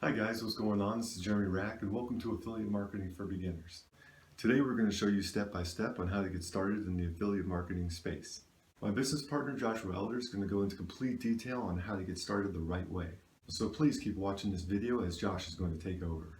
Hi guys, what's going on? This is Jeremy Rack and welcome to Affiliate Marketing for Beginners. Today we're going to show you step by step on how to get started in the affiliate marketing space. My business partner Joshua Elder is going to go into complete detail on how to get started the right way. So please keep watching this video as Josh is going to take over.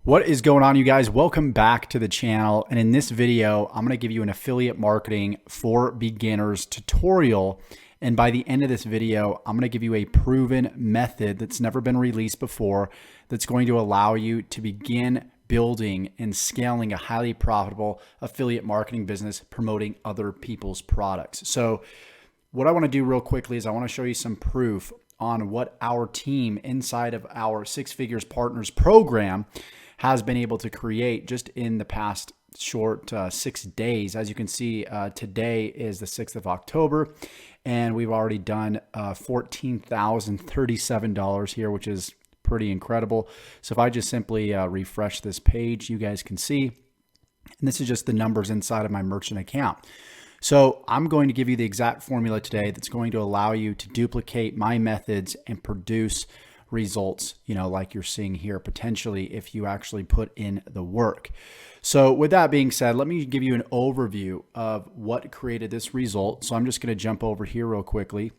What is going on, you guys? Welcome back to the channel. And in this video, I'm going to give you an affiliate marketing for beginners tutorial. And by the end of this video, I'm going to give you a proven method that's never been released before that's going to allow you to begin building and scaling a highly profitable affiliate marketing business promoting other people's products. So what I want to do real quickly is I want to show you some proof on what our team inside of our Six Figures Partners program has been able to create just in the past short 6 days. As you can see, today is the 6th of October, and we've already done $14,037 here, which is pretty incredible. So if I just simply refresh this page, you guys can see, and this is just the numbers inside of my merchant account. So I'm going to give you the exact formula today that's going to allow you to duplicate my methods and produce results, like you're seeing here, potentially if you actually put in the work. So with that being said, let me give you an overview of what created this result. So I'm just going to jump over here real quickly.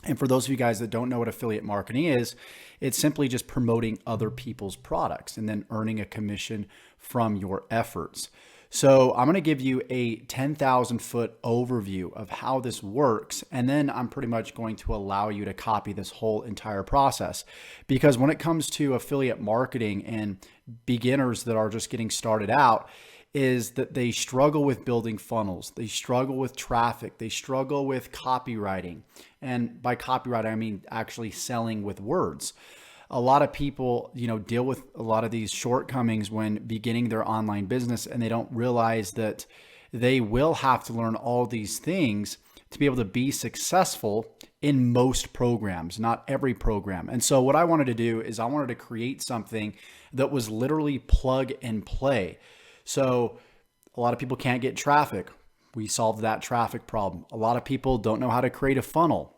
And for those of you guys that don't know what affiliate marketing is, it's simply just promoting other people's products and then earning a commission from your efforts. So I'm going to give you a 10,000 foot overview of how this works. And then I'm pretty much going to allow you to copy this whole entire process. Because when it comes to affiliate marketing and beginners that are just getting started out, is that they struggle with building funnels. They struggle with traffic. They struggle with copywriting. And by copywriting, I mean actually selling with words. A lot of people, deal with a lot of these shortcomings when beginning their online business, and they don't realize that they will have to learn all these things to be able to be successful in most programs, not every program. And so what I wanted to do is I wanted to create something that was literally plug and play. So a lot of people can't get traffic. We solved that traffic problem. A lot of people don't know how to create a funnel.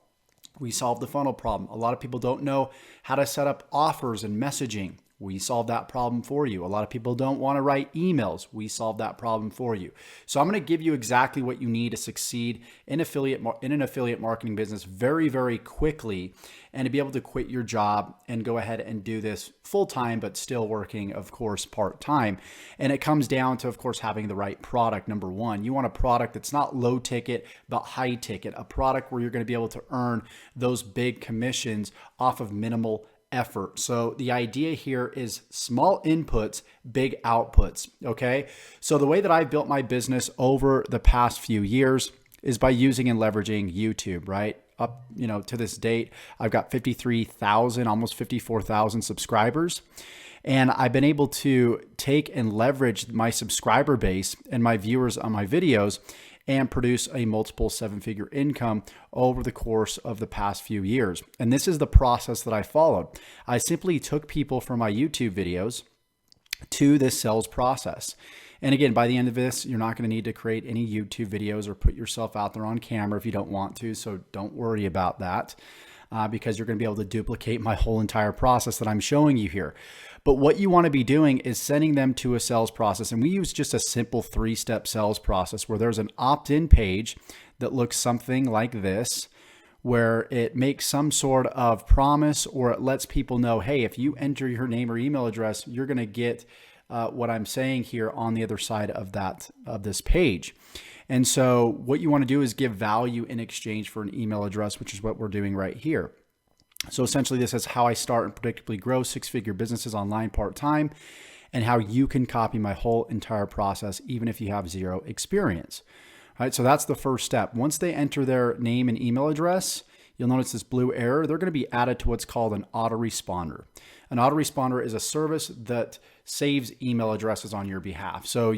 We solved the funnel problem. A lot of people don't know how to set up offers and messaging. We solved that problem for you. A lot of people don't want to write emails. We solved that problem for you. So I'm going to give you exactly what you need to succeed in an affiliate marketing business very, very quickly, and to be able to quit your job and go ahead and do this full-time, but still working, of course, part-time. And it comes down to, of course, having the right product. Number one, you want a product that's not low ticket, but high ticket, a product where you're going to be able to earn those big commissions off of minimal effort. So the idea here is small inputs, big outputs. Okay. So the way that I've built my business over the past few years is by using and leveraging YouTube, right? Up, to this date, I've got 53,000, almost 54,000 subscribers. And I've been able to take and leverage my subscriber base and my viewers on my videos and produce a multiple seven-figure income over the course of the past few years. And this is the process that I followed. I simply took people from my YouTube videos to this sales process. And again, by the end of this, you're not going to need to create any YouTube videos or put yourself out there on camera if you don't want to. So don't worry about that. Because you're going to be able to duplicate my whole entire process that I'm showing you here. But what you want to be doing is sending them to a sales process. And we use just a simple 3-step sales process where there's an opt-in page that looks something like this, where it makes some sort of promise, or it lets people know, hey, if you enter your name or email address, you're going to get what I'm saying here on the other side of this page. And so what you want to do is give value in exchange for an email address, which is what we're doing right here. So essentially, this is how I start and predictably grow 6-figure businesses online part-time, and how you can copy my whole entire process, even if you have zero experience. All right, so that's the first step. Once they enter their name and email address, you'll notice this blue arrow. They're going to be added to what's called an autoresponder. An autoresponder is a service that saves email addresses on your behalf. So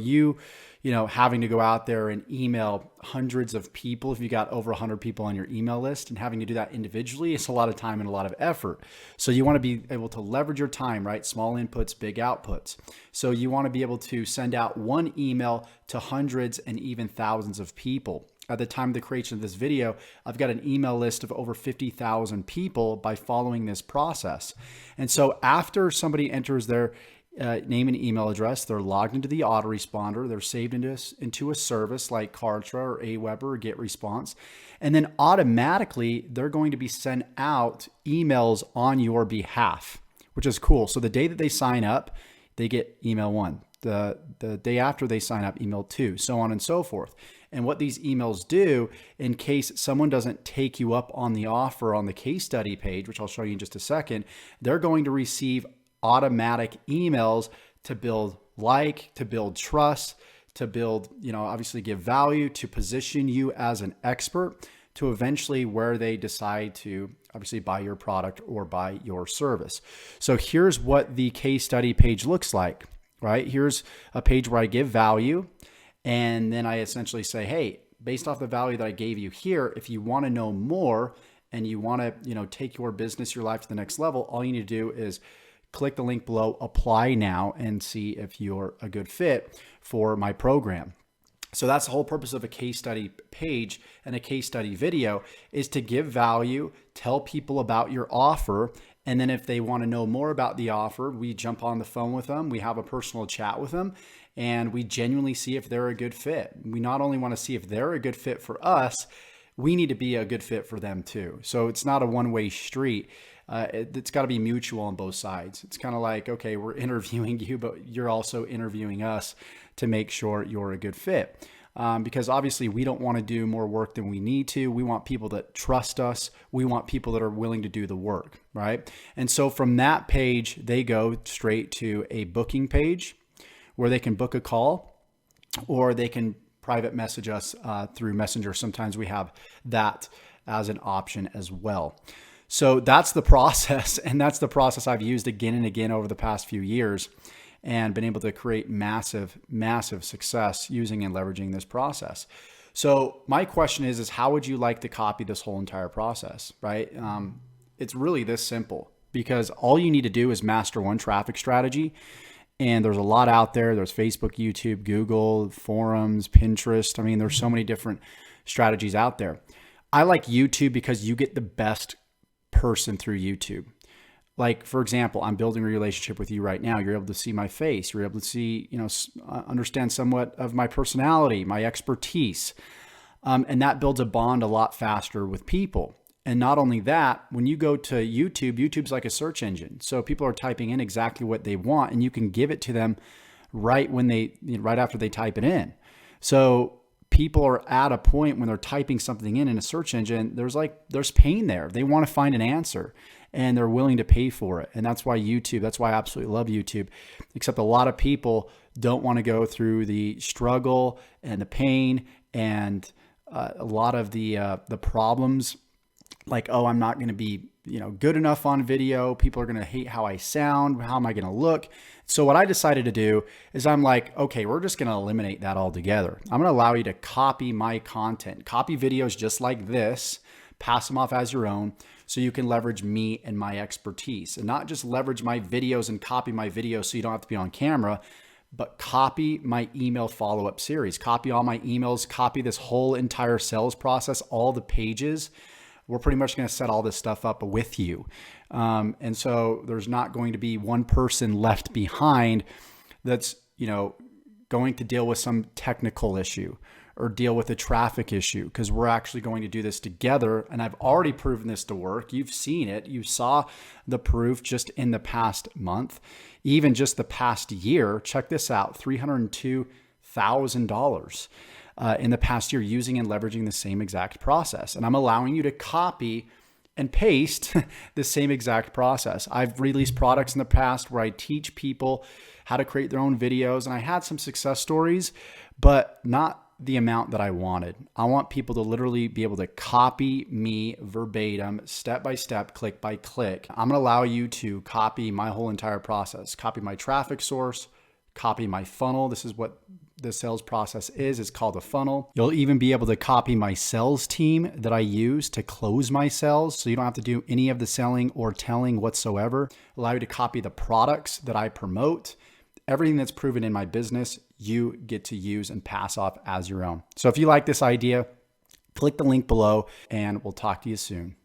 having to go out there and email hundreds of people, if you got over 100 people on your email list, and having to do that individually, it's a lot of time and a lot of effort. So you want to be able to leverage your time, right? Small inputs, big outputs. So you want to be able to send out one email to hundreds and even thousands of people. at the time of the creation of this video, I've got an email list of over 50,000 people by following this process. And so after somebody enters their name and email address, they're logged into the autoresponder, they're saved into a service like Kartra or Aweber or GetResponse, and then automatically they're going to be sent out emails on your behalf, which is cool. So the day that they sign up, they get email 1. The day after they sign up, email 2, so on and so forth. And what these emails do, in case someone doesn't take you up on the offer on the case study page, which I'll show you in just a second, they're going to receive automatic emails to build to build trust, to build, obviously give value, to position you as an expert, to eventually where they decide to obviously buy your product or buy your service. So here's what the case study page looks like, right? Here's a page where I give value, and then I essentially say, hey, based off the value that I gave you here, if you want to know more and you want to, take your business, your life to the next level, all you need to do is click the link below, apply now, and see if you're a good fit for my program. So that's the whole purpose of a case study page and a case study video, is to give value, tell people about your offer, and then if they want to know more about the offer, we jump on the phone with them, we have a personal chat with them, and we genuinely see if they're a good fit. We not only want to see if they're a good fit for us, we need to be a good fit for them too. So it's not a one-way street. It's got to be mutual on both sides. It's kind of like, okay, we're interviewing you, but you're also interviewing us to make sure you're a good fit. Because obviously we don't want to do more work than we need to. We want people that trust us. We want people that are willing to do the work, right? And so from that page, they go straight to a booking page where they can book a call, or they can private message us through Messenger. Sometimes we have that as an option as well. So that's the process, and that's the process I've used again and again over the past few years, and been able to create massive, massive success using and leveraging this process. So my question is how would you like to copy this whole entire process, right? It's really this simple, because all you need to do is master one traffic strategy. And there's a lot out there. There's Facebook, YouTube, Google, forums, Pinterest. I mean, there's so many different strategies out there. I like YouTube because you get the best person through YouTube. Like, for example, I'm building a relationship with you right now. You're able to see my face. You're able to see, understand somewhat of my personality, my expertise. And that builds a bond a lot faster with people. And not only that, when you go to YouTube, YouTube's like a search engine. So people are typing in exactly what they want, and you can give it to them right after they type it in. So people are at a point when they're typing something in a search engine, there's pain there. They want to find an answer, and they're willing to pay for it. And that's why I absolutely love YouTube, except a lot of people don't want to go through the struggle and the pain and a lot of the problems. Like, oh, I'm not going to be, good enough on video. People are going to hate how I sound. How am I going to look? So what I decided to do is I'm like, okay, we're just going to eliminate that altogether. I'm going to allow you to copy my content, copy videos just like this, pass them off as your own, so you can leverage me and my expertise, and not just leverage my videos and copy my videos so you don't have to be on camera, but copy my email follow-up series, copy all my emails, copy this whole entire sales process, all the pages. We're pretty much going to set all this stuff up with you. And so there's not going to be one person left behind that's, going to deal with some technical issue or deal with a traffic issue, because we're actually going to do this together. And I've already proven this to work. You've seen it. You saw the proof just in the past month, even just the past year. Check this out, $302,000. In the past year, using and leveraging the same exact process. And I'm allowing you to copy and paste the same exact process. I've released products in the past where I teach people how to create their own videos, and I had some success stories, but not the amount that I wanted. I want people to literally be able to copy me verbatim, step by step, click by click. I'm gonna allow you to copy my whole entire process, copy my traffic source, copy my funnel. This is what the sales process is. It's called a funnel. You'll even be able to copy my sales team that I use to close my sales, so you don't have to do any of the selling or telling whatsoever. Allow you to copy the products that I promote. Everything that's proven in my business, you get to use and pass off as your own. So if you like this idea, Click the link below and we'll talk to you soon.